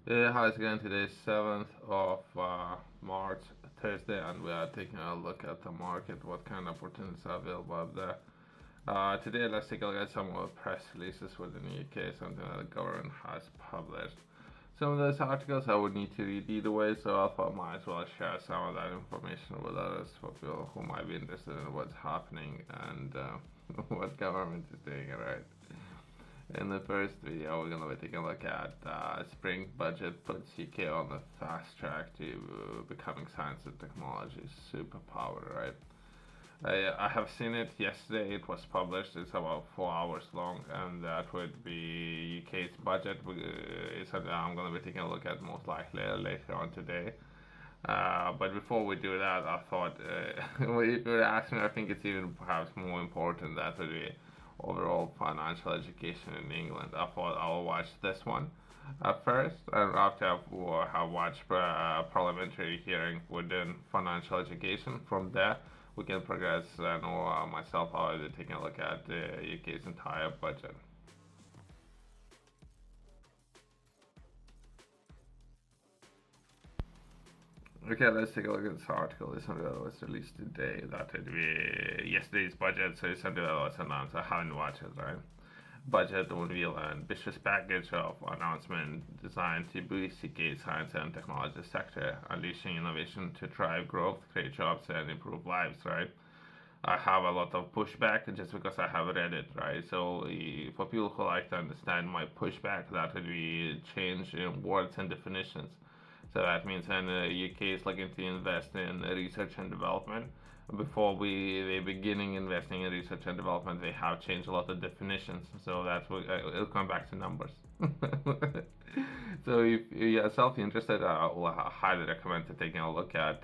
Hi again. Today is 7th of March, Thursday, and we are taking a look at the market, what kind of opportunities are available out there. Today, let's take a look at some of the press releases within the UK, something that the government has published. Some of those articles I would need to read either way, so I thought I might as well share some of that information with others for people who might be interested in what's happening and what government is doing, right? In the first video, we're going to be taking a look at spring budget puts UK on the fast track to becoming science and technology superpower, right? I have seen it yesterday. It was published. It's about 4 hours long, and that would be UK's budget. Is something I'm going to be taking a look at most likely later on today. But before we do that, I thought if you were asking, I think it's even perhaps more important that would be overall financial education in England. I thought I'll watch this one first, and after I've watched parliamentary hearing within financial education, from there we can progress. I know myself I'll be taking a look at the UK's entire budget. Okay, let's take a look at this article. It's something that was released today. That would be yesterday's budget, so it's something that was announced. I haven't watched it, right? Budget will reveal an ambitious package of announcement designed to boost UK's science and technology sector, unleashing innovation to drive growth, create jobs, and improve lives, right? I have a lot of pushback just because I have read it, right? So, for people who like to understand my pushback, that would be change in words and definitions. So that means when the UK is looking to invest in research and development, before they beginning investing in research and development, they have changed a lot of definitions. So that's what it'll come back to numbers. So if you're yourself interested, I will highly recommend to taking a look at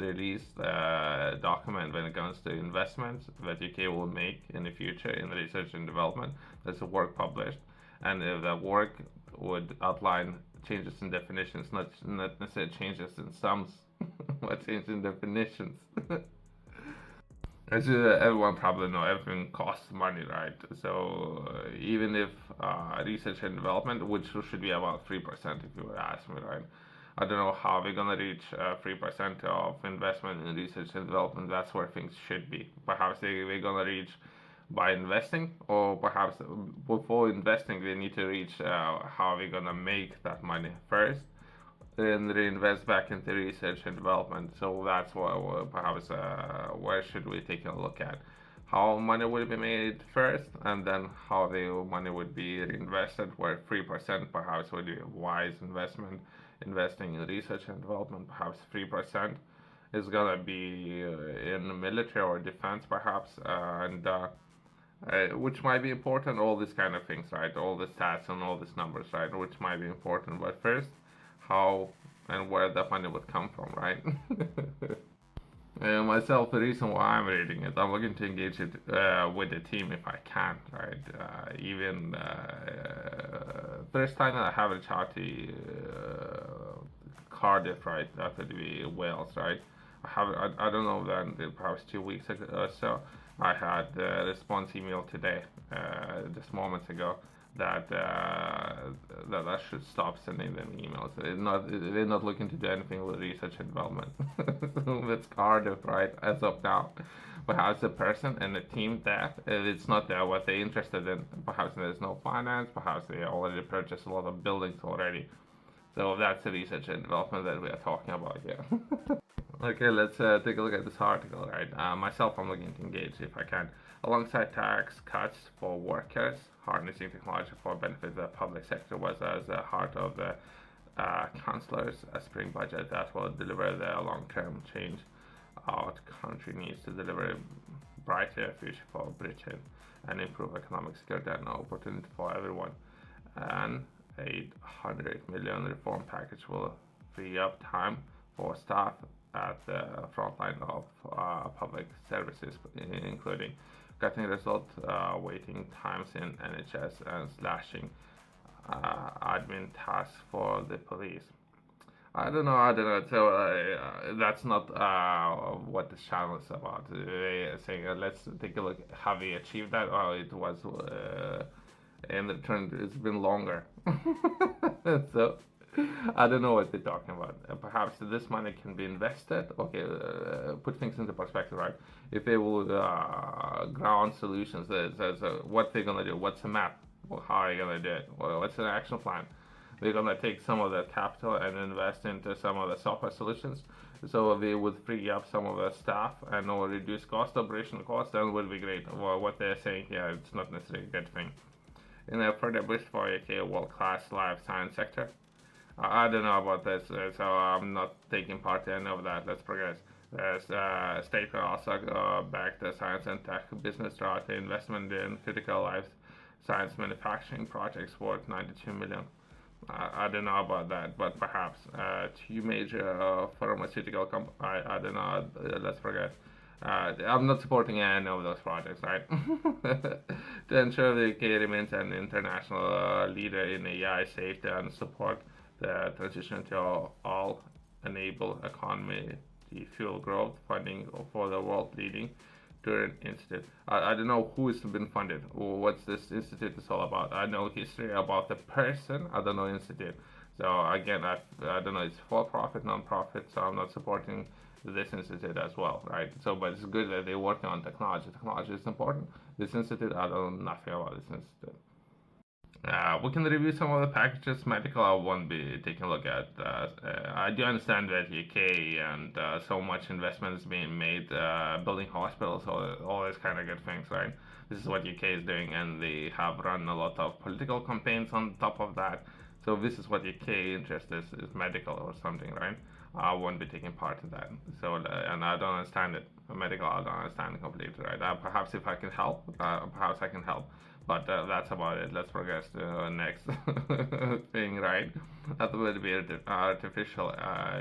released document when it comes to investments that UK will make in the future in research and development. There's a work published, and the work would outline changes in definitions, not necessarily changes in sums, but changes in definitions. As everyone probably know, everything costs money, right? So even if research and development, which should be about 3%, if you were ask me, right? I don't know how we're gonna reach 3% of investment in research and development. That's where things should be. Perhaps we're gonna reach by investing, or perhaps before investing, we need to reach how we're gonna make that money first and reinvest back into research and development. So that's what perhaps where should we take a look at how money will be made first, and then how the money would be reinvested. Where 3% perhaps would be a wise investment, investing in research and development. Perhaps 3% is gonna be in military or defense, perhaps, and which might be important. All these kind of things, right? All the stats and all these numbers, right? Which might be important. But first, how and where the money would come from, right? Myself, the reason why I'm reading it, I'm looking to engage it with the team if I can, right? Even first time that I have a chat to Cardiff, right? That would be Wales, right? I don't know then perhaps 2 weeks ago or so. I had a response email today, just moments ago, that that I should stop sending them emails. They're not looking to do anything with research and development. That's Cardiff, right? As of now, perhaps the person and the team there, it's not what they're interested in. Perhaps there's no finance. Perhaps they already purchased a lot of buildings already. So that's the research and development that we are talking about here. Okay, let's take a look at this article, right? Myself, I'm looking to engage if I can. Alongside tax cuts for workers, harnessing technology for benefit of the public sector was as the heart of the Chancellor's spring budget that will deliver the long-term change our country needs to deliver a brighter future for Britain and improve economic security and opportunity for everyone. And 800 million reform package will free up time for staff at the front line of public services, including cutting result waiting times in NHS and slashing admin tasks for the police. I don't know. So that's not what the channel is about. They are saying, let's take a look. Have we achieved that? Oh, it was in return. It's been longer. So I don't know what they're talking about. Perhaps this money can be invested. Okay, put things into perspective, right? If they will ground solutions, there's what they're gonna do. What's the map? Well, how are you gonna do it? Well, what's an action plan? They're gonna take some of that capital and invest into some of the software solutions, so they would free up some of the staff and or reduce operational costs. That would be great. Well, what they're saying here, it's not necessarily a good thing. In a further boost for a world-class life science sector. I don't know about this, so I'm not taking part in any of that. Let's progress. State will also back the science and tech business throughout the investment in critical life science manufacturing projects worth 92 million. I don't know about that, but perhaps two major pharmaceutical I don't know. Let's forget. I'm not supporting any of those projects, right? To ensure the UK remains an international leader in AI safety and support the transition to all enable economy, the fuel growth, funding for the world leading Turin Institute. I don't know who's been funded or what's this institute is all about. I know history about the person. I don't know institute. So again, I don't know. It's for profit, non-profit. So I'm not supporting this institute as well, right? So, but it's good that they're working on technology. Technology is important. This institute, I don't know nothing about this institute. We can review some of the packages. Medical, I won't be taking a look at. I do understand that UK and so much investment is being made building hospitals, all these kind of good things, right? This is what UK is doing, and they have run a lot of political campaigns on top of that. So this is what UK interest is medical or something, right? I won't be taking part in that. So, and I don't understand it. Medical, I don't understand it completely, right? Perhaps if I can help, perhaps I can help. But that's about it. Let's progress to the next thing, right? That will be artificial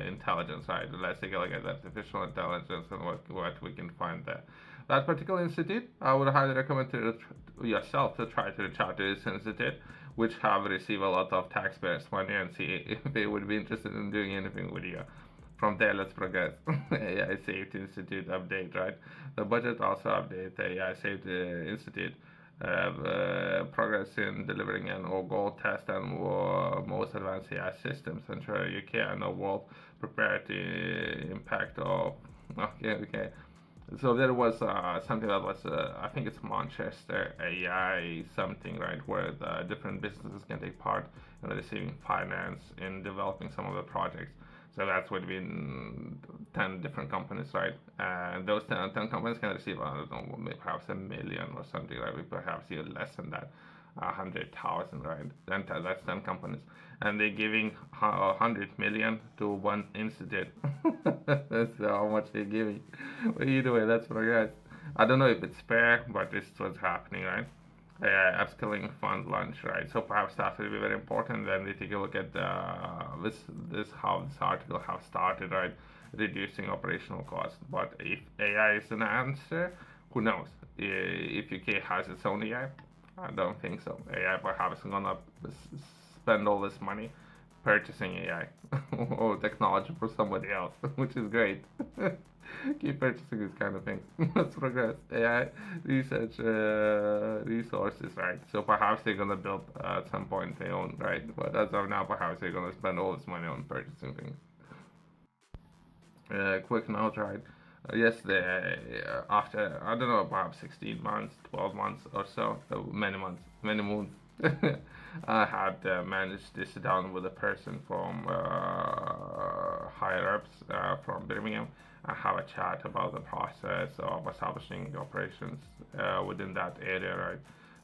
intelligence, right? Let's take a look at artificial intelligence and what we can find there. That particular institute, I would highly recommend to yourself to try to reach out to this institute, which have received a lot of taxpayers' money, and see if they would be interested in doing anything with you. From there, let's progress. AI Safety Institute update, right? The budget also update the AI Safety Institute progress in delivering an all-gold test and most advanced AI systems, ensure UK and the world prepared to impact of. Okay. So there was something that was, I think it's Manchester AI something, right, where the different businesses can take part in receiving finance in developing some of the projects. So that's would be 10 different companies, right? And those 10 companies can receive, I don't know, perhaps a million or something, right? Perhaps even less than that, 100,000, right? Then that's 10 companies. And they're giving 100 million to one institute. That's how much they're giving. But either way, that's progress. I don't know if it's fair, but this is what's happening, right? Upskilling fund launch, right? So perhaps that will be very important. Then they take a look at this how this article have started, right? Reducing operational costs. But if AI is an answer, who knows? If UK has its own AI, I don't think so. AI perhaps gonna spend all this money purchasing AI or technology for somebody else, which is great. Keep purchasing these kind of things. Let's progress. AI research resources, right? So perhaps they're gonna build at some point their own, right? But as of now, perhaps they're gonna spend all this money on purchasing things. Quick note, right? Yesterday, after I don't know, perhaps 16 months, 12 months or so, many months, many moons, I had managed to sit down with a person from higher ups from Birmingham and have a chat about the process of establishing operations within that area, right?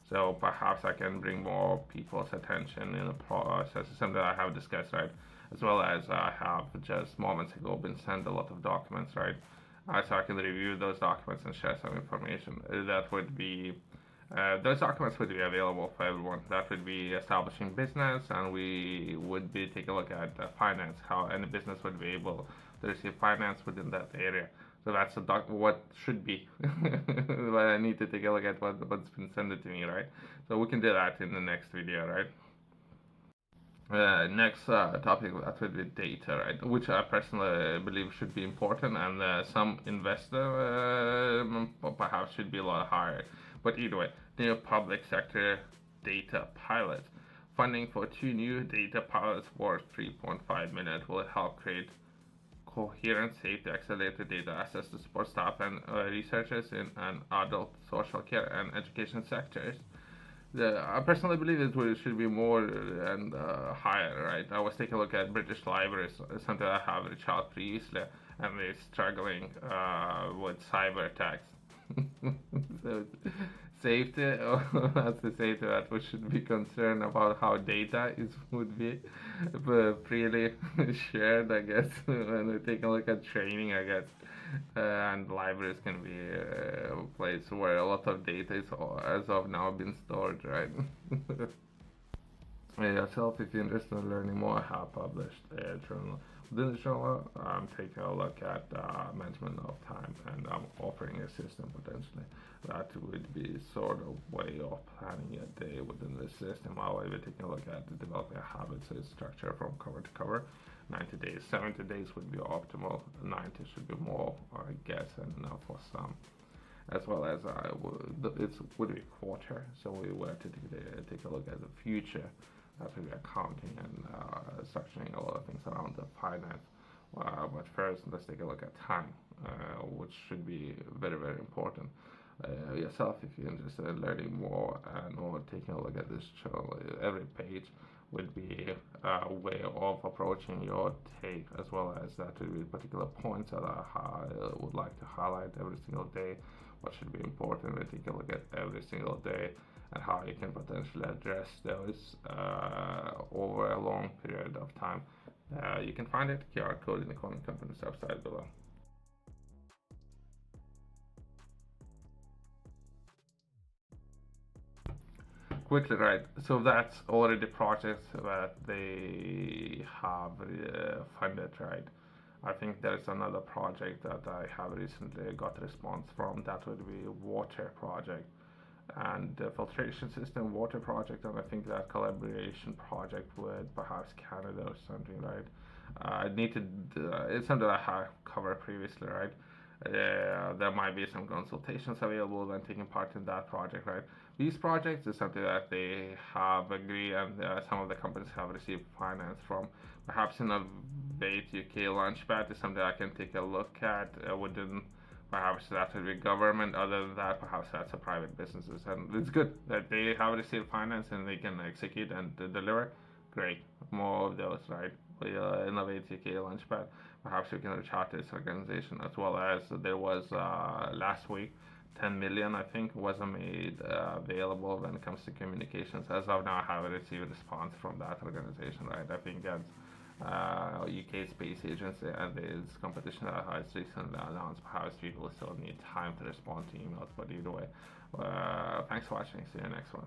So perhaps I can bring more people's attention in the process, something that I have discussed, right? As well as I have just moments ago been sent a lot of documents, right? So I can review those documents and share some information. That would be those documents would be available for everyone. That would be establishing business, and we would be take a look at finance, how any business would be able to receive finance within that area. So that's what should be. But I need to take a look at what's been sent to me, right? So we can do that in the next video, right? Next topic that would be data, right? Which I personally believe should be important, and some investor perhaps should be a lot higher. But either way, new public sector data pilot. Funding for two new data pilots worth 3.5 million will help create coherent, safe, accelerated data access to support staff and researchers in an adult social care and education sectors. I personally believe it should be more and higher, right? I was taking a look at British libraries, something I have reached out previously, and they're struggling with cyber attacks. So safety, that's the safety that we should be concerned about how data is would be freely shared, I guess. When we take a look at training, I guess, and libraries can be a place where a lot of data is as of now been stored, right? Yourself, if you're interested in learning more, I have published a journal. Within the journal, I'm taking a look at management of time, and I'm offering a system potentially that would be sort of way of planning a day within the system. I'll be taking a look at developing a habits structure from cover to cover. 90 days, 70 days would be optimal. 90 should be more, I guess, and for some as well as it would be quarter. So we were to take a look at the future after the accounting and structuring a lot of things around the finance. But first, let's take a look at time, which should be very, very important. Yourself, if you're interested in learning more and or taking a look at this channel, every page would be a way of approaching your take, as well as that would be particular points that I would like to highlight every single day. What should be important? We take a look at every single day and how you can potentially address those over a long period of time. You can find it QR code in the Common Company's website below. Quickly, right? So that's already projects that they have funded, right? I think there's another project that I have recently got a response from. That would be water project and the filtration system water project, and I think that collaboration project with perhaps Canada or something, right? I need to. It's something I have covered previously, right? There might be some consultations available when taking part in that project, right? These projects is something that they have agreed, and some of the companies have received finance from. Perhaps Innovate UK Launchpad is something I can take a look at within. Perhaps that would be government. Other than that, perhaps that's a private businesses, and it's good that they have received finance and they can execute and deliver. Great, more of those, right? Innovate UK Launchpad. Perhaps you can reach out to this organization, as well as there was last week 10 million, I think, was made available when it comes to communications. As of now, I haven't received a response from that organization, right? I think that's UK Space Agency and this competition that has recently announced. Perhaps people still need time to respond to emails, but either way, thanks for watching. See you next one.